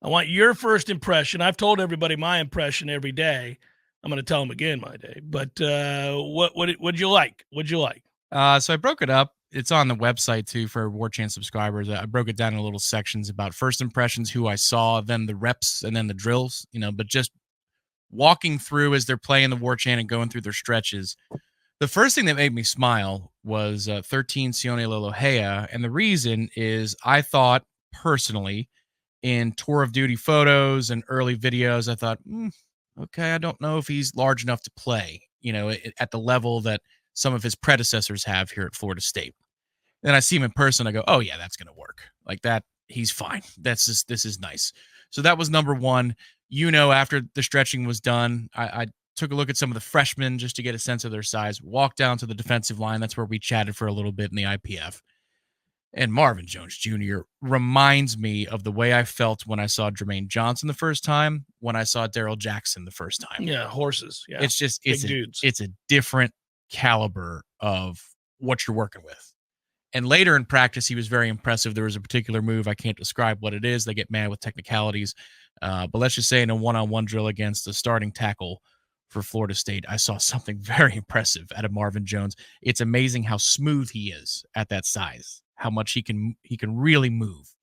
I want your first impression. I've told everybody my impression every day. I'm going to tell them again my day. But what'd you like? What'd you like? So I broke it up. It's on the website too for Warchant subscribers. I broke it down in little sections about first impressions, who I saw, then the reps, and then the drills. But just walking through as they're playing the Warchant and going through their stretches. The first thing that made me smile was 13 Sione Lolohea, and the reason is I thought personally in tour of duty photos and early videos, I thought, okay, I don't know if he's large enough to play, at the level that some of his predecessors have here at Florida State. Then I see him in person, I go, oh yeah, that's going to work. Like that, he's fine. This is nice. So that was number one. After the stretching was done, I took a look at some of the freshmen just to get a sense of their size, walked down to the defensive line. That's where we chatted for a little bit in the IPF. And Marvin Jones Jr. reminds me of the way I felt when I saw Jermaine Johnson the first time, when I saw Daryl Jackson the first time. Yeah, horses. Yeah, it's just it's a different caliber of what you're working with. And later in practice, he was very impressive. There was a particular move. I can't describe what it is. They get mad with technicalities. But let's just say in a one-on-one drill against a starting tackle for Florida State, I saw something very impressive out of Marvin Jones. It's amazing how smooth he is at that size, how much he can really move.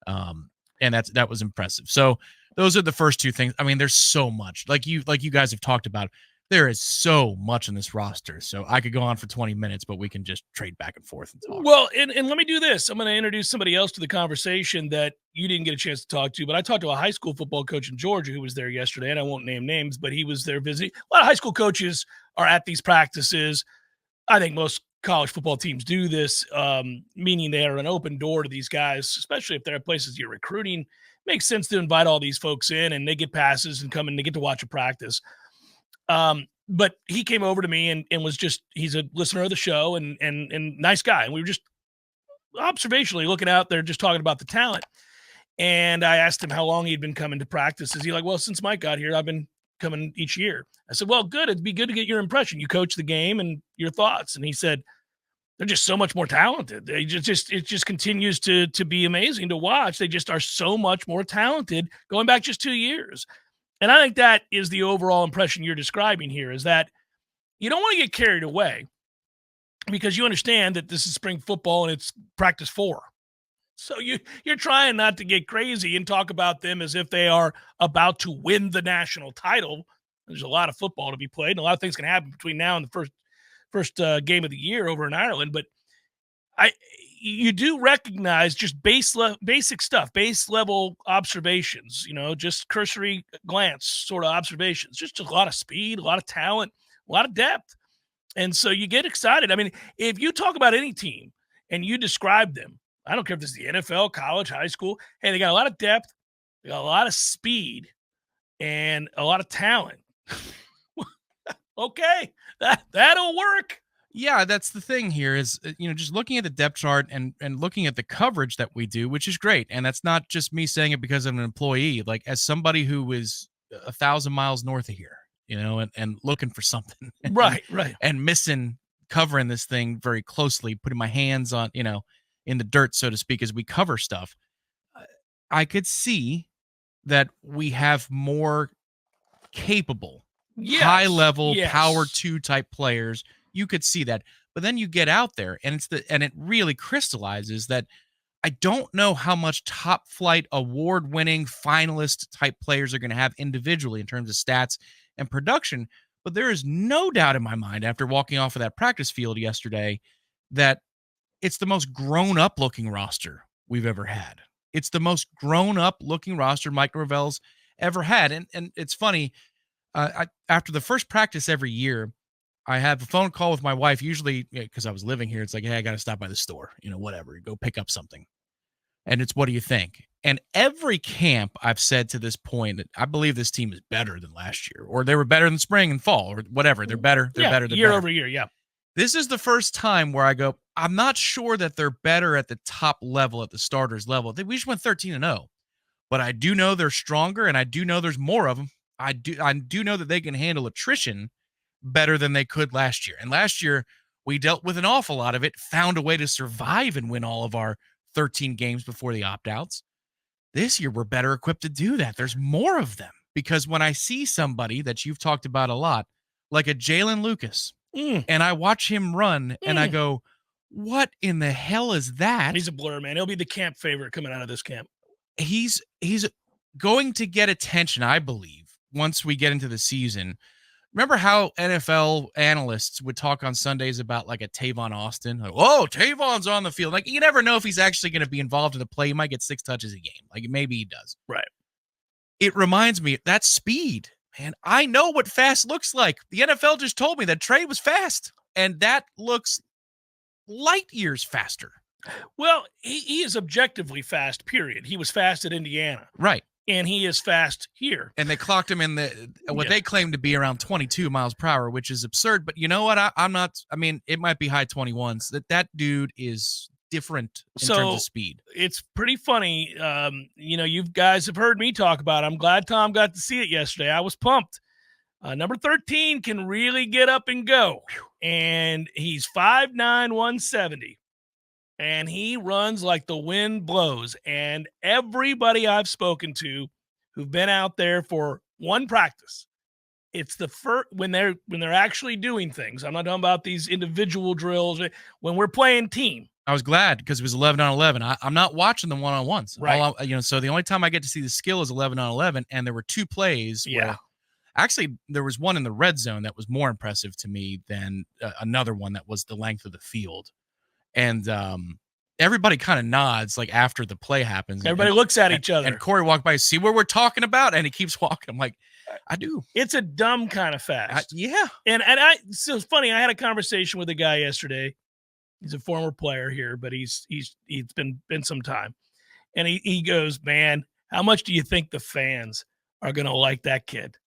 And that was impressive. So those are the first two things. I mean, there's so much. Like you guys have talked about, there is so much in this roster. So I could go on for 20 minutes, but we can just trade back and forth and talk. Well, and let me do this. I'm going to introduce somebody else to the conversation that you didn't get a chance to talk to, but I talked to a high school football coach in Georgia who was there yesterday, and I won't name names, but he was there visiting. A lot of high school coaches are at these practices. I think most college football teams do this, meaning they are an open door to these guys, especially if they're at places you're recruiting. Makes sense to invite all these folks in, and they get passes and come and they get to watch a practice. But he came over to me and was just, he's a listener of the show and nice guy. And we were just observationally looking out there, just talking about the talent. And I asked him how long he'd been coming to practice. Is he like, well, since Mike got here, I've been coming each year. I said, well, good. It'd be good to get your impression. You coach the game and your thoughts. And he said, they're just so much more talented. It just continues to be amazing to watch. They just are so much more talented going back just 2 years. And I think that is the overall impression you're describing here, is that you don't want to get carried away because you understand that this is spring football and it's practice 4. So you're trying not to get crazy and talk about them as if they are about to win the national title. There's a lot of football to be played, and a lot of things can happen between now and the first game of the year over in Ireland. But you do recognize just basic stuff, base level observations, just cursory glance sort of observations, just a lot of speed, a lot of talent, a lot of depth. And so you get excited. I mean, if you talk about any team and you describe them, I don't care if this is the NFL, college, high school, hey, they got a lot of depth, they got a lot of speed, and a lot of talent. Okay, that'll work. Yeah, that's the thing here is, just looking at the depth chart and looking at the coverage that we do, which is great. And that's not just me saying it because I'm an employee, like as somebody who is 1,000 miles north of here, and looking for something. Right. And missing covering this thing very closely, putting my hands on, in the dirt, so to speak, as we cover stuff. I could see that we have more capable, high level, power 2 type players. You could see that, but then you get out there and it really crystallizes that I don't know how much top flight award winning finalist type players are going to have individually in terms of stats and production. But there is no doubt in my mind after walking off of that practice field yesterday that it's the most grown up looking roster we've ever had. It's the most grown up looking roster Mike Norvell's ever had. And it's funny, after the first practice every year, I have a phone call with my wife, usually because I was living here. It's like, hey, I got to stop by the store, whatever, go pick up something. And it's, what do you think? And every camp I've said to this point that I believe this team is better than last year, or they were better than spring and fall, or whatever. They're better. They're better. Year over year. Yeah. This is the first time where I go, I'm not sure that they're better at the top level, at the starters level. We just went 13-0, but I do know they're stronger, and I do know there's more of them. I do know that they can handle attrition better than they could last year. And last year, we dealt with an awful lot of it, found a way to survive and win all of our 13 games before the opt-outs. This year, we're better equipped to do that. There's more of them because when I see somebody that you've talked about a lot, like a Jalen Lucas, and I watch him run and I go, what in the hell is that? He's a blur, man. He'll be the camp favorite coming out of this camp. He's going to get attention, I believe, once we get into the season. Remember how NFL analysts would talk on Sundays about like a Tavon Austin? Like, oh, Tavon's on the field. Like, you never know if he's actually going to be involved in the play. He might get 6 touches a game. Like, maybe he does. Right. It reminds me, that's speed, man. I know what fast looks like. The NFL just told me that Trey was fast, and that looks light years faster. Well, he is objectively fast, period. He was fast at Indiana. Right. And he is fast here. And they clocked him in what they claim to be around 22 miles per hour, which is absurd. But you know what? I'm not. I mean, it might be high 21s. That dude is different in terms of speed. It's pretty funny. You guys have heard me talk about it. I'm glad Tom got to see it yesterday. I was pumped. Number 13 can really get up and go. And he's 5'9", 170. And he runs like the wind blows. And everybody I've spoken to who've been out there for one practice, it's the first when they're actually doing things. I'm not talking about these individual drills. When we're playing team. I was glad because it was 11 on 11. I'm not watching the one-on-ones. Right. So the only time I get to see the skill is 11 on 11. And there were 2 plays. Yeah. Where, actually, there was one in the red zone that was more impressive to me than another one that was the length of the field. And everybody kind of nods like after the play happens. Everybody looks at each other. And Corey walked by, see what we're talking about? And he keeps walking. I'm like, I do. It's a dumb kind of fast. Yeah. And so it's funny. I had a conversation with a guy yesterday. He's a former player here, but he's been some time. And he goes, man, how much do you think the fans are going to like that kid?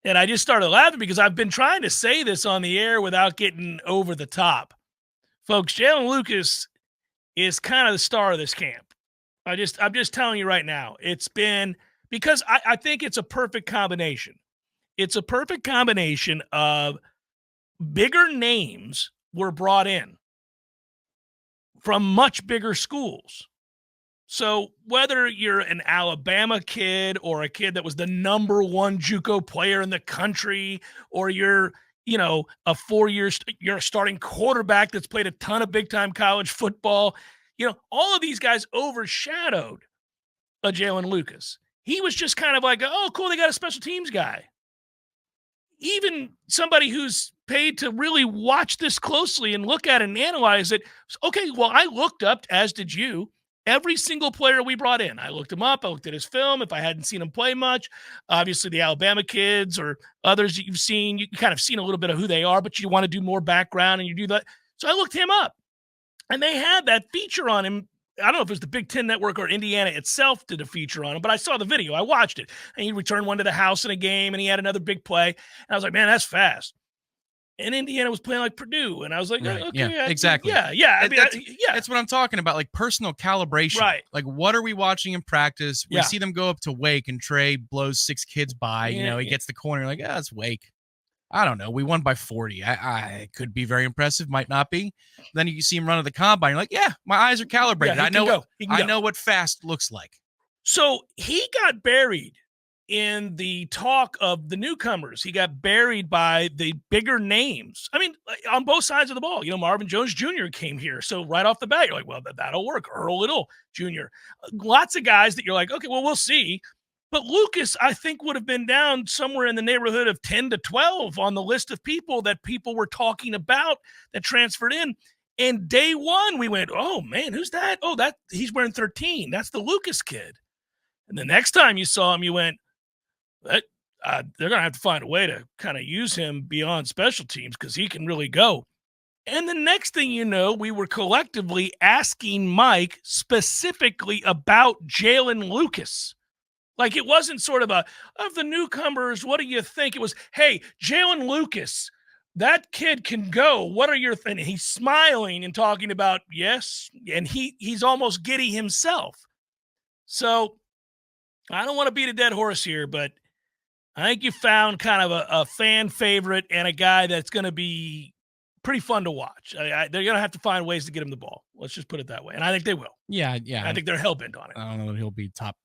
And I just started laughing because I've been trying to say this on the air without getting over the top. Folks, Jalen Lucas is kind of the star of this camp. I'm just telling you right now. It's been because I think it's a perfect combination. It's a perfect combination of bigger names were brought in from much bigger schools. So whether you're an Alabama kid or a kid that was the number 1 JUCO player in the country, or you're a 4-year, you're a starting quarterback that's played a ton of big-time college football. All of these guys overshadowed a Jalen Lucas. He was just kind of like, oh, cool, they got a special teams guy. Even somebody who's paid to really watch this closely and look at it and analyze it. Okay, well, I looked up, as did you, every single player we brought in. I looked him up. I looked at his film. If I hadn't seen him play much, obviously the Alabama kids or others that you've seen, you kind of seen a little bit of who they are, but you want to do more background and you do that. So I looked him up, and they had that feature on him. I don't know if it was the Big Ten Network or Indiana itself did a feature on him, but I saw the video. I watched it, and he returned one to the house in a game, and he had another big play. And I was like, man, that's fast. And Indiana was playing like Purdue, and I was like, right. okay, yeah, exactly. Yeah. That's what I'm talking about, like personal calibration. Right. Like, what are we watching in practice? We see them go up to Wake, and Trey blows 6 kids by. He gets the corner, like, it's Wake. I don't know. We won by 40. I could be very impressive, might not be. Then you see him run to the combine. You're like, yeah, my eyes are calibrated. Yeah, I know what fast looks like. So he got buried in the talk of the newcomers. He got buried by the bigger names. I mean, on both sides of the ball. Marvin Jones Jr. came here. So right off the bat, you're like, well, that'll work. Earl Little Jr. Lots of guys that you're like, okay, well, we'll see. But Lucas, I think, would have been down somewhere in the neighborhood of 10 to 12 on the list of people that people were talking about that transferred in. And day one, we went, oh, man, who's that? Oh, he's wearing 13. That's the Lucas kid. And the next time you saw him, you went, they're going to have to find a way to kind of use him beyond special teams because he can really go. And the next thing you know, we were collectively asking Mike specifically about Jalen Lucas. Like, it wasn't sort of of the newcomers, what do you think? It was, hey, Jalen Lucas, that kid can go. What are your things? And he's smiling and talking about, yes, and he's almost giddy himself. So I don't want to beat a dead horse here, but I think you found kind of a fan favorite and a guy that's going to be pretty fun to watch. They're going to have to find ways to get him the ball. Let's just put it that way. And I think they will. Yeah. I think they're hell-bent on it. I don't know that he'll be top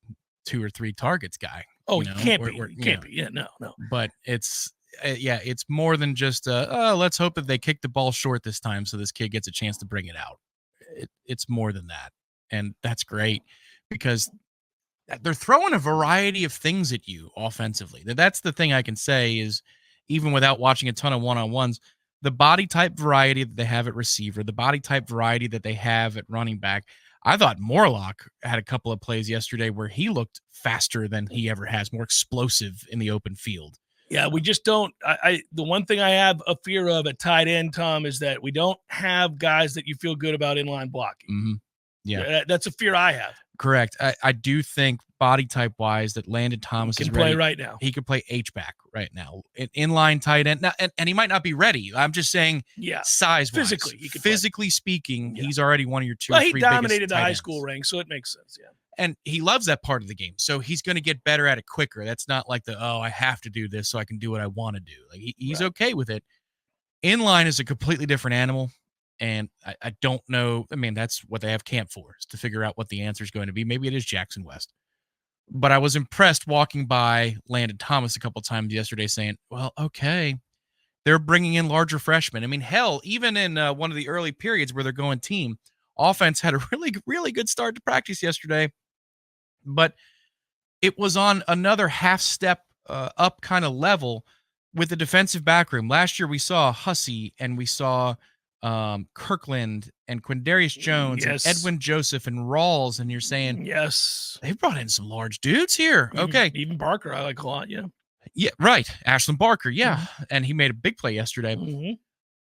2 or 3 targets guy. Oh, he can't be. He can't be. Yeah, no. But it's more than just let's hope that they kick the ball short this time so this kid gets a chance to bring it out. It's more than that. And that's great because they're throwing a variety of things at you offensively. That's the thing I can say is, even without watching a ton of one-on-ones, the body type variety that they have at receiver, the body type variety that they have at running back. I thought Morlock had a couple of plays yesterday where he looked faster than he ever has, more explosive in the open field. Yeah, we just don't. The one thing I have a fear of at tight end, Tom, is that we don't have guys that you feel good about inline blocking. Mm-hmm. Yeah, that's a fear I have. Correct. I do think body type wise that Landon Thomas can play right now. He could play H-back right now, inline tight end. Now, and he might not be ready. I'm just saying, size physically speaking, he's already one of your 2 or 3 he dominated the high school ranks, so it makes sense. Yeah. And he loves that part of the game, so he's going to get better at it quicker. That's not like I have to do this so I can do what I want to do. Like he's okay with it. Inline is a completely different animal. And I don't know. I mean, that's what they have camp for, is to figure out what the answer is going to be. Maybe it is Jackson West. But I was impressed walking by Landon Thomas a couple times yesterday saying, well, okay, they're bringing in larger freshmen. I mean, hell, even in one of the early periods where they're going team, offense had a really, really good start to practice yesterday. But it was on another half step up kind of level with the defensive back room. Last year we saw Hussey and we saw Kirkland and Quindarius Jones and Edwin Joseph and Rawls, and you're saying, they brought in some large dudes here. Even Barker, I like a lot. Yeah, right. Ashland Barker, and he made a big play yesterday.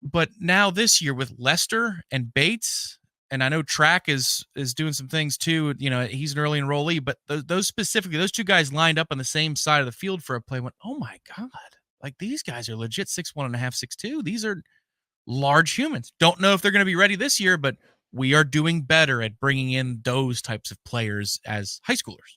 But now this year with Lester and Bates, and I know Track is doing some things too. You know, he's an early enrollee, but those 2 guys lined up on the same side of the field for a play. Went, oh my god! Like these guys are legit 6'1.5", 6'2". These are large humans. Don't know if they're going to be ready this year, but we are doing better at bringing in those types of players as high schoolers.